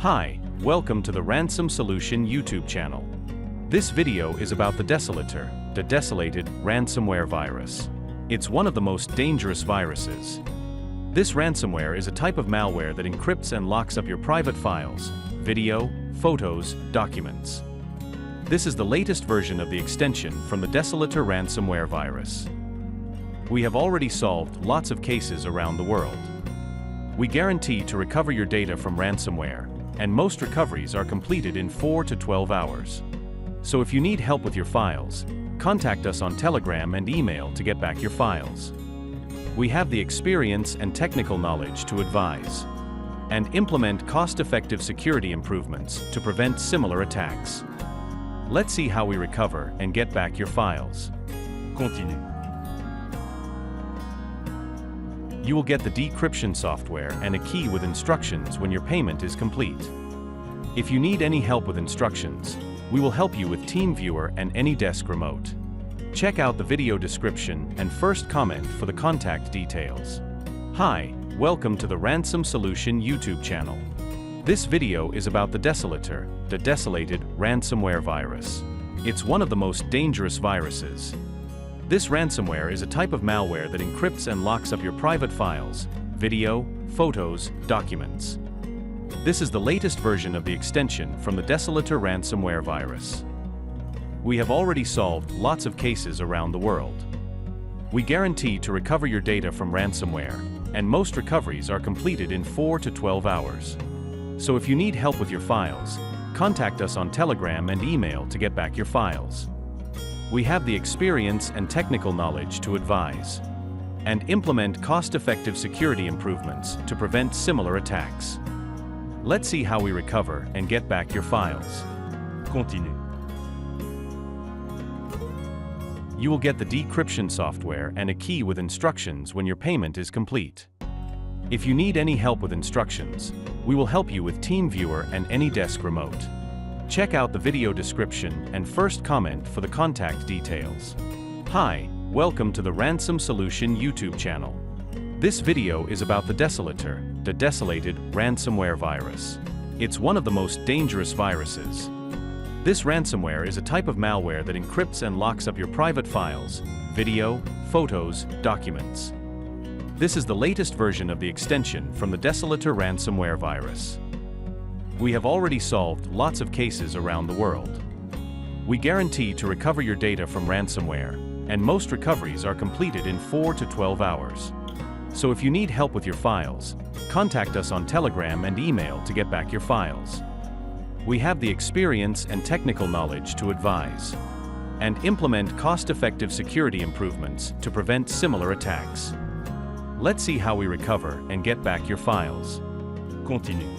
Hi, welcome to the Ransom Solution YouTube channel. This video is about the desolator, the desolated ransomware virus. It's one of the most dangerous viruses. This ransomware is a type of malware that encrypts and locks up your private files, video, photos, documents. This is the latest version of the extension from the desolator ransomware virus. We have already solved lots of cases around the world. We guarantee to recover your data from ransomware, and most recoveries are completed in 4 to 12 hours. So if you need help with your files, contact us on Telegram and email to get back your files. We have the experience and technical knowledge to advise and implement cost-effective security improvements to prevent similar attacks. Let's see how we recover and get back your files. Continue. You will get the decryption software and a key with instructions when your payment is complete. If you need any help with instructions, we will help you with TeamViewer and AnyDesk Remote. Check out the video description and first comment for the contact details. Hi, welcome to the Ransom Solution YouTube channel. This video is about the desolator, the desolated ransomware virus. It's one of the most dangerous viruses. This ransomware is a type of malware that encrypts and locks up your private files, video, photos, documents. This is the latest version of the extension from the desolator ransomware virus. We have already solved lots of cases around the world. We guarantee to recover your data from ransomware, and most recoveries are completed in 4 to 12 hours. So if you need help with your files, contact us on Telegram and email to get back your files. We have the experience and technical knowledge to advise and implement cost-effective security improvements to prevent similar attacks. Let's see how we recover and get back your files. Continue. You will get the decryption software and a key with instructions when your payment is complete. If you need any help with instructions, we will help you with TeamViewer and AnyDesk Remote. Check out the video description and first comment for the contact details. Hi, welcome to the Ransom Solution YouTube channel. This video is about the desolator, the desolated ransomware virus. It's one of the most dangerous viruses. This ransomware is a type of malware that encrypts and locks up your private files, video, photos, documents. This is the latest version of the extension from the desolator ransomware virus. We have already solved lots of cases around the world. We guarantee to recover your data from ransomware, and most recoveries are completed in 4 to 12 hours. So if you need help with your files, contact us on Telegram and email to get back your files. We have the experience and technical knowledge to advise and implement cost-effective security improvements to prevent similar attacks. Let's see how we recover and get back your files. Continue.